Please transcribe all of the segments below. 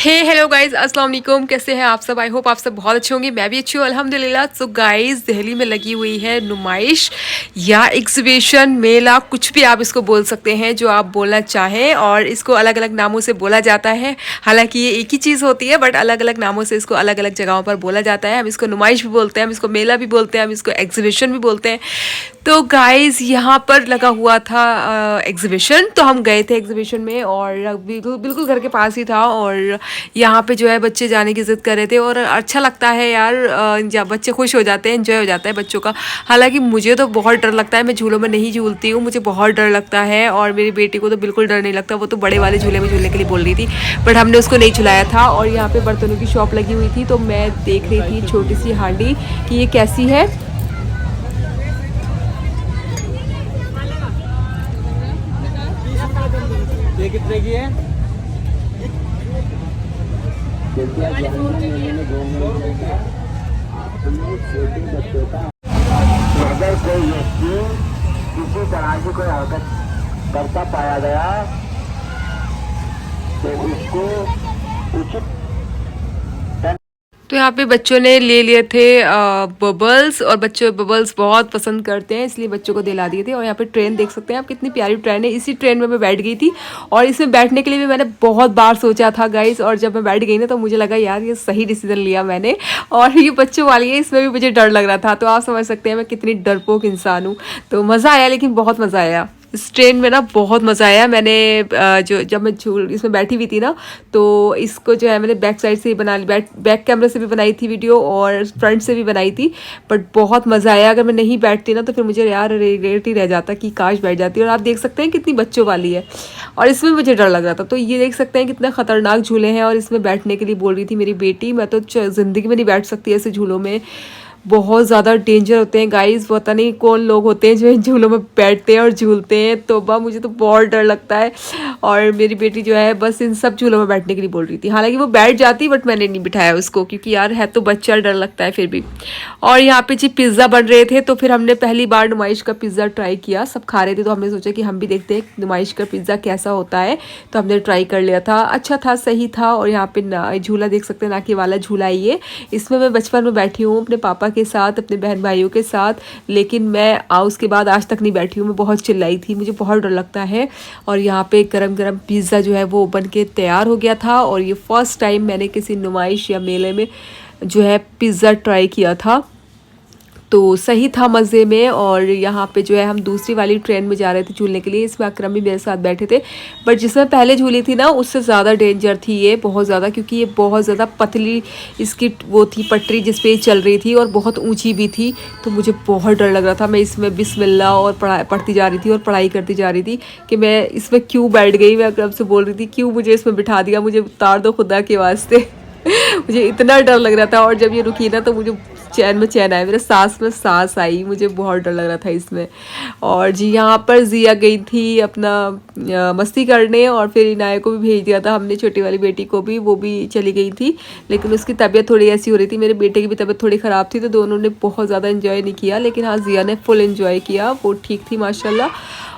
Hello guys, अस्सलाम वालेकुम। कैसे हैं आप सब? आई होप आप सब बहुत अच्छे होंगे। मैं भी अच्छी हूँ अल्हम्दुलिल्लाह। सो गाइज, दिल्ली में लगी हुई है नुमाइश या एग्जीबिशन, मेला, कुछ भी आप इसको बोल सकते हैं जो आप बोलना चाहें, और इसको अलग अलग नामों से बोला जाता है। हालांकि ये एक ही चीज़ होती है, बट अलग अलग नामों से इसको अलग अलग जगहों पर बोला जाता है। हम इसको नुमाइश भी बोलते हैं, हम इसको मेला भी बोलते हैं, हम इसको एग्जीबिशन भी बोलते हैं। तो गाइज, यहाँ पर लगा हुआ था एग्जीबिशन, तो हम गए थे एग्जीबिशन में, और बिल्कुल बिल्कुल घर के पास ही था। और यहाँ पे जो है बच्चे जाने की ज़िद कर रहे थे, और अच्छा लगता है यार, जब बच्चे खुश हो जाते हैं, एंजॉय हो जाता है बच्चों का। हालांकि मुझे तो बहुत डर लगता है, मैं झूलों में नहीं झूलती हूँ, मुझे बहुत डर लगता है। और मेरी बेटी को तो बिल्कुल डर नहीं लगता, वो तो बड़े वाले झूले में झूलने के लिए बोल रही थी, बट हमने उसको नहीं झुलाया था। और यहाँ पे बर्तनों की शॉप लगी हुई थी, तो मैं देख रही थी छोटी सी हांडी कि ये कैसी है। ये कितने की है? अगर कोई व्यक्ति किसी तरह की कोई हरकत करता पाया गया तो उसको उचित। तो यहाँ पे बच्चों ने ले लिए थे बबल्स, और बच्चे बबल्स बहुत पसंद करते हैं, इसलिए बच्चों को दिला दिए थे। और यहाँ पे ट्रेन देख सकते हैं आप, कितनी प्यारी ट्रेन है। इसी ट्रेन में मैं बैठ गई थी, और इसमें बैठने के लिए भी मैंने बहुत बार सोचा था गाइस। और जब मैं बैठ गई ना, तो मुझे लगा यार ये सही डिसीजन लिया मैंने। और ये बच्चों वाली है, इसमें भी मुझे डर लग रहा था, तो आप समझ सकते हैं मैं कितनी डरपोक इंसान हूँ। तो मज़ा आया, लेकिन बहुत मज़ा आया इस ट्रेन में ना, बहुत मज़ा आया। मैंने जो जब मैं इसमें बैठी हुई थी ना, तो इसको जो है मैंने बैक साइड से ही बना ली, बैक कैमरे से भी बनाई थी वीडियो, और फ्रंट से भी बनाई थी। बट बहुत मज़ा आया। अगर मैं नहीं बैठती ना, तो फिर मुझे यार रिग्रेट ही रह जाता कि काश बैठ जाती। और आप देख सकते हैं कितनी बच्चों वाली है, और इसमें मुझे डर लग रहा था। तो ये देख सकते हैं कितने ख़तरनाक झूले हैं, और इसमें बैठने के लिए बोल रही थी मेरी बेटी। मैं तो ज़िंदगी में नहीं बैठ सकती ऐसे झूलों में, बहुत ज़्यादा डेंजर होते हैं गाइस। पता नहीं कौन लोग होते हैं जो इन झूलों में बैठते हैं और झूलते हैं, तो मुझे तो बहुत डर लगता है। और मेरी बेटी जो है बस इन सब झूलों में बैठने के लिए बोल रही थी। हालांकि वो बैठ जाती, बट मैंने नहीं बिठाया उसको, क्योंकि यार है तो बच्चा, डर लगता है फिर भी। और यहाँ पे जी पिज़्ज़ा बन रहे थे, तो फिर हमने पहली बार नुमाइश का पिज़्ज़ा ट्राई किया। सब खा रहे थे, तो हमने सोचा कि हम भी देखते हैं नुमाइश का पिज़्ज़ा कैसा होता है। तो हमने ट्राई कर लिया था, अच्छा था, सही था। और यहाँ पे झूला देख सकते हैं, नाके वाला झूला है ये। इसमें मैं बचपन में बैठी हूँ अपने पापा के साथ, अपने बहन भाइयों के साथ, लेकिन मैं उसके बाद आज तक नहीं बैठी हूँ। मैं बहुत चिल्लाई थी, मुझे बहुत डर लगता है। और यहाँ पे गरम गरम पिज़्ज़ा जो है वो बन के तैयार हो गया था। और ये फर्स्ट टाइम मैंने किसी नुमाइश या मेले में जो है पिज़्ज़ा ट्राई किया था, तो सही था मज़े में। और यहाँ पे जो है हम दूसरी वाली ट्रेन में जा रहे थे झूलने के लिए। इसमें अकरम भी मेरे साथ बैठे थे, बट जिसमें पहले झूली थी ना, उससे ज़्यादा डेंजर थी ये, बहुत ज़्यादा, क्योंकि ये बहुत ज़्यादा पतली इसकी वो थी पटरी जिस पे चल रही थी, और बहुत ऊंची भी थी। तो मुझे बहुत डर लग रहा था। मैं इसमें बिस्मिल्लाह और पढ़ती जा रही थी और पढ़ाई करती जा रही थी कि मैं इसमें क्यों बैठ गई। मैं अकरम से बोल रही थी क्यों मुझे इसमें बिठा दिया, मुझे उतार दो खुदा के वास्ते। मुझे इतना डर लग रहा था। और जब ये रुकी ना, तो मुझे चैन में चैन आया, मेरे सांस में सांस आई, मुझे बहुत डर लग रहा था इसमें। और जी यहाँ पर जिया गई थी अपना मस्ती करने, और फिर इनाया को भी भेज दिया था हमने, छोटी वाली बेटी को भी, वो भी चली गई थी। लेकिन उसकी तबीयत थोड़ी ऐसी हो रही थी, मेरे बेटे की भी तबीयत थोड़ी ख़राब थी, तो दोनों ने बहुत ज़्यादा इन्जॉय नहीं किया। लेकिन हाँ, जिया ने फुल इन्जॉय किया, वो ठीक थी माशाल्लाह।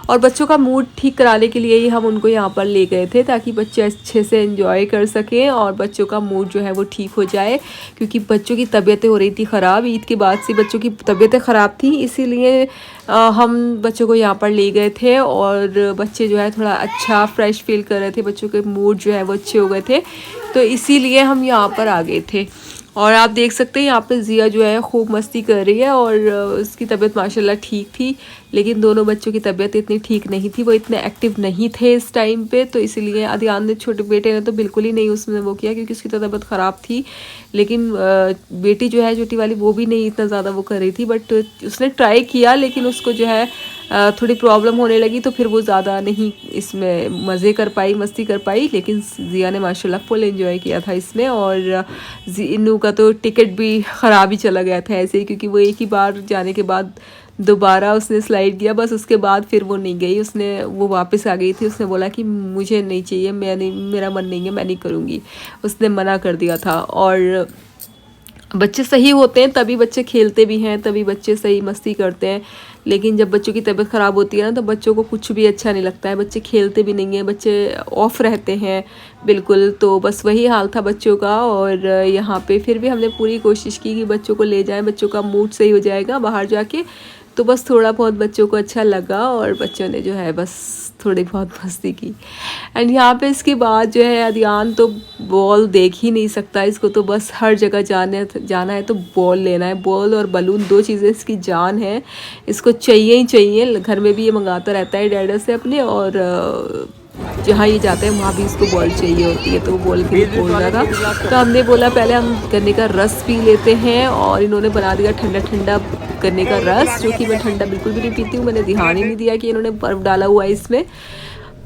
और बच्चों का मूड ठीक कराने के लिए ही हम उनको यहाँ पर ले गए थे, ताकि बच्चे अच्छे से एंजॉय कर सकें और बच्चों का मूड जो है वो ठीक हो जाए। क्योंकि बच्चों की तबीयतें हो रही थी ख़राब, ईद के बाद से बच्चों की तबीयतें ख़राब थी, इसीलिए हम बच्चों को यहाँ पर ले गए थे। और बच्चे जो है थोड़ा अच्छा फ्रेश फील कर रहे थे, बच्चों के मूड जो है वो अच्छे हो गए थे, तो इसीलिए हम यहाँ पर आ गए थे। और आप देख सकते हैं यहाँ पे जिया जो है खूब मस्ती कर रही है, और उसकी तबीयत माशाल्लाह ठीक थी। लेकिन दोनों बच्चों की तबीयत इतनी ठीक नहीं थी, वो इतने एक्टिव नहीं थे इस टाइम पे, तो इसलिए अदियान ने, छोटे बेटे ने तो बिल्कुल ही नहीं उसने वो किया, क्योंकि उसकी तबीयत ख़राब थी। लेकिन बेटी जो है छोटी वाली, वो भी नहीं इतना ज़्यादा वो कर रही थी, बट उसने ट्राई किया, लेकिन उसको जो है थोड़ी प्रॉब्लम होने लगी, तो फिर वो ज़्यादा नहीं इसमें मज़े कर पाई, मस्ती कर पाई। लेकिन जिया ने माशाल्लाह फुल एंजॉय किया था इसमें। और इन्नू का तो टिकट भी ख़राब ही चला गया था ऐसे ही, क्योंकि वो एक ही बार जाने के बाद दोबारा उसने स्लाइड किया, बस उसके बाद फिर वो नहीं गई, वो वापस आ गई थी। उसने बोला कि मुझे नहीं चाहिए, मैं नहीं, मेरा मन नहीं है, मैं नहीं करूँगी, उसने मना कर दिया था। और बच्चे सही होते हैं तभी बच्चे खेलते भी हैं, तभी बच्चे सही मस्ती करते हैं। लेकिन जब बच्चों की तबीयत ख़राब होती है ना तो बच्चों को कुछ भी अच्छा नहीं लगता है, बच्चे खेलते भी नहीं हैं, बच्चे ऑफ रहते हैं बिल्कुल। तो बस वही हाल था बच्चों का। और यहाँ पे फिर भी हमने पूरी कोशिश की कि बच्चों को ले जाएं, बच्चों का मूड सही हो जाएगा बाहर जाके। तो बस थोड़ा बहुत बच्चों को अच्छा लगा और बच्चों ने जो है बस थोड़ी बहुत मस्ती की। एंड यहाँ पे इसके बाद जो है अदियान तो बॉल देख ही नहीं सकता, इसको तो बस हर जगह जाना है तो बॉल लेना है। बॉल और बलून 2 चीज़ें इसकी जान है, इसको चाहिए ही चाहिए। घर में भी ये मंगाता रहता है डैडा से अपने, और जहाँ ये जाते हैं वहाँ भी इसको बॉल चाहिए होती है। तो वो बॉल के लिए बोल रहा था, तो हमने बोला पहले हम गन्ने का रस पी लेते हैं। और इन्होंने बना दिया ठंडा ठंडा गन्ने का रस, जो कि मैं ठंडा बिल्कुल भी नहीं पीती हूँ। मैंने ध्यान ही नहीं दिया कि इन्होंने बर्फ़ डाला हुआ है इसमें।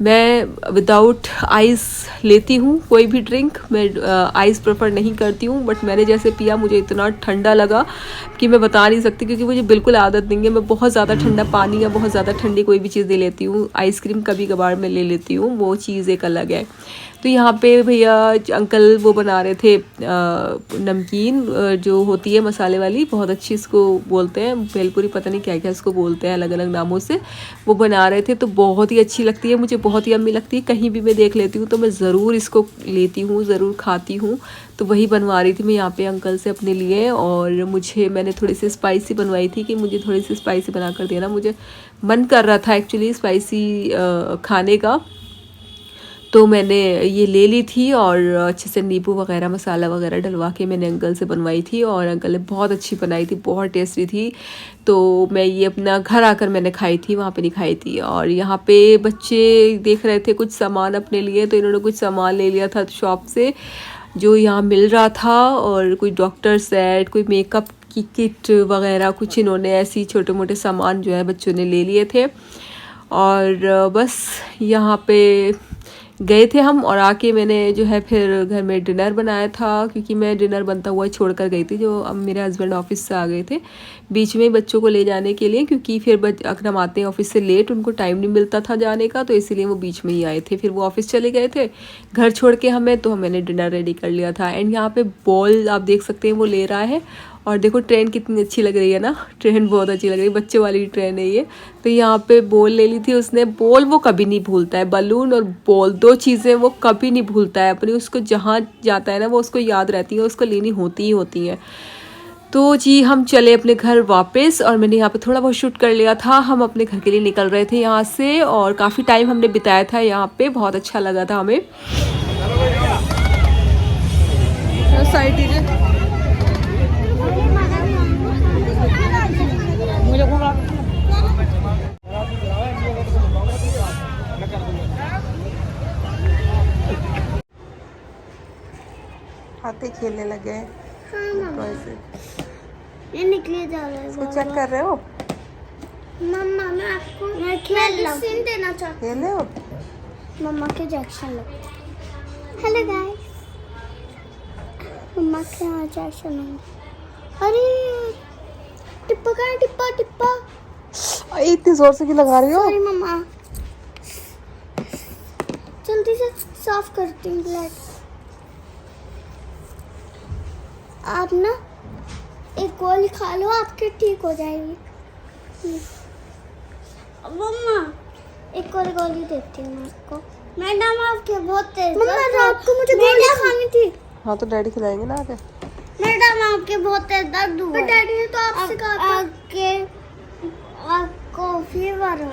मैं विदाउट आइस लेती हूँ कोई भी ड्रिंक, मैं आइस प्रेफर नहीं करती हूँ। बट मैंने जैसे पिया मुझे इतना ठंडा लगा कि मैं बता नहीं सकती, क्योंकि मुझे बिल्कुल आदत नहीं है। मैं बहुत ज़्यादा ठंडा पानी या बहुत ज़्यादा ठंडी कोई भी चीज़ ले लेती हूँ। आइसक्रीम कभी कभार मैं ले लेती हूँ, वो चीज़ एक अलग है। तो यहाँ पे भैया अंकल वो बना रहे थे नमकीन, जो होती है मसाले वाली, बहुत अच्छी इसको बोलते हैं भेलपुरी, पता नहीं क्या क्या इसको बोलते हैं अलग अलग नामों से। वो बना रहे थे तो बहुत ही अच्छी लगती है मुझे, बहुत ही यम्मी लगती है। कहीं भी मैं देख लेती हूँ तो मैं ज़रूर इसको लेती हूँ, ज़रूर खाती हूँ। तो वही बनवा रही थी मैं यहाँ पे अंकल से अपने लिए। और मैंने थोड़ी सी स्पाइसी बनवाई थी कि मुझे थोड़ी सी स्पाइसी बना कर देना, मुझे मन कर रहा था एक्चुअली स्पाइसी खाने का। तो मैंने ये ले ली थी और अच्छे से नींबू वगैरह मसाला वगैरह डलवा के मैंने अंकल से बनवाई थी, और अंकल ने बहुत अच्छी बनाई थी, बहुत टेस्टी थी। तो मैं ये अपना घर आकर मैंने खाई थी, वहाँ पे नहीं खाई थी। और यहाँ पे बच्चे देख रहे थे कुछ सामान अपने लिए, तो इन्होंने कुछ सामान ले लिया था शॉप से जो यहाँ मिल रहा था। और कोई डॉक्टर सेट, कोई मेकअप की किट वगैरह, कुछ इन्होंने ऐसी छोटे मोटे सामान जो है बच्चों ने ले लिए थे। और बस यहाँ पे गए थे हम, और आके मैंने जो है फिर घर में डिनर बनाया था, क्योंकि मैं डिनर बनता हुआ छोड़ कर गई थी। जो अब मेरे हस्बैंड ऑफिस से आ गए थे बीच में बच्चों को ले जाने के लिए, क्योंकि फिर अकरम आते हैं ऑफिस से लेट, उनको टाइम नहीं मिलता था जाने का, तो इसीलिए वो बीच में ही आए थे। फिर वो ऑफिस चले गए थे घर छोड़ के हमें, तो मैंने डिनर रेडी कर लिया था। एंड यहाँ पे बॉल आप देख सकते हैं वो ले रहा है। और देखो ट्रेन कितनी अच्छी लग रही है ना, ट्रेन बहुत अच्छी लग रही है, बच्चे वाली ट्रेन है ये। तो यहाँ पे बॉल ले ली थी उसने। बॉल वो कभी नहीं भूलता है, बलून और बॉल 2 चीज़ें वो कभी नहीं भूलता है अपनी, उसको जहाँ जाता है ना वो उसको याद रहती है, उसको लेनी होती ही होती हैं। तो जी हम चले अपने घर वापस, और मैंने यहाँ पे थोड़ा बहुत शूट कर लिया था। हम अपने घर के लिए निकल रहे थे यहाँ से, और काफ़ी टाइम हमने बिताया था यहाँ पे, बहुत अच्छा लगा था हमें। हाथी खेलने लगे हैं। हाँ ये निकले जा रहे हैं। इसको चेक कर रहे हो? मम्मा मैं आपको मैं खेल देना चाहती खेल रहे हो? मम्मा के जैक्शन लगे। हेलो गाइस, मम्मा के यहाँ जैक्शन लगे। अरे टिप्पा का है, टिप्पा टिप्पा। इतनी जोर से क्यों लगा रही हो? सॉरी मम्मा, जल्दी से साफ करती हूँ प्लेट। आप ना एक गोली खा लो, आपके ठीक हो जाएगी। मम्मा एक और गोली देती हूँ मैं आपको। मैडम आपके बहुत तेज। मम्मा रात को मुझे गोली खानी थी। हाँ तो डैडी खिलाएंगे ना आके। मैडम आपके बहुत तेज दर्द हुआ। पर डैडी ने तो आपसे कहा था आपको फीवर हो,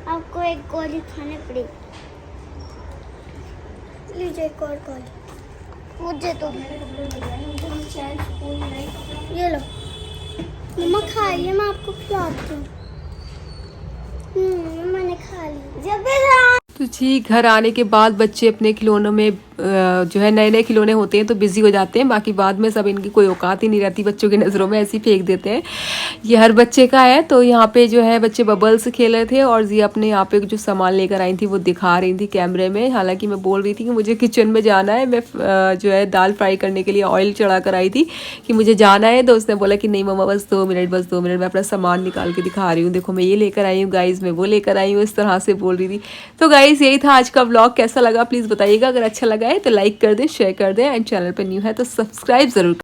आपको एक गोली खानी पड़ेगी। लीजिए एक और गोली। मुझे तो ये लो मम्मा खाइए, मैं आपको खिलाती हूँ। मैंने खा ली। जब तो जी घर आने के बाद बच्चे अपने खिलौनों में जो है नए नए खिलौने होते हैं तो बिजी हो जाते हैं, बाकी बाद में सब इनकी कोई औकात ही नहीं रहती बच्चों की नज़रों में, ऐसे ही फेंक देते हैं। ये हर बच्चे का है। तो यहाँ पे जो है बच्चे बबल्स खेल रहे थे, और जी अपने यहाँ पे जो सामान लेकर आई थी वो दिखा रही थी कैमरे में। हालांकि मैं बोल रही थी कि मुझे किचन में जाना है, मैं जो है दाल फ्राई करने के लिए ऑयल चढ़ा कर आई थी कि मुझे जाना है। तो उसने बोला कि नहीं मम्मा बस 2 मिनट, बस 2 मिनट, मैं अपना सामान निकाल के दिखा रही हूँ, देखो मैं ये लेकर आई हूँ गाइज़, मैं वो लेकर आई हूँ, इस तरह से बोल रही थी। तो गाइज़ यही था आज का व्लॉग। कैसा लगा प्लीज़ बताइएगा, अगर अच्छा लगा है तो लाइक कर दें, शेयर कर दें, एंड चैनल पर न्यू है तो सब्सक्राइब ज़रूर।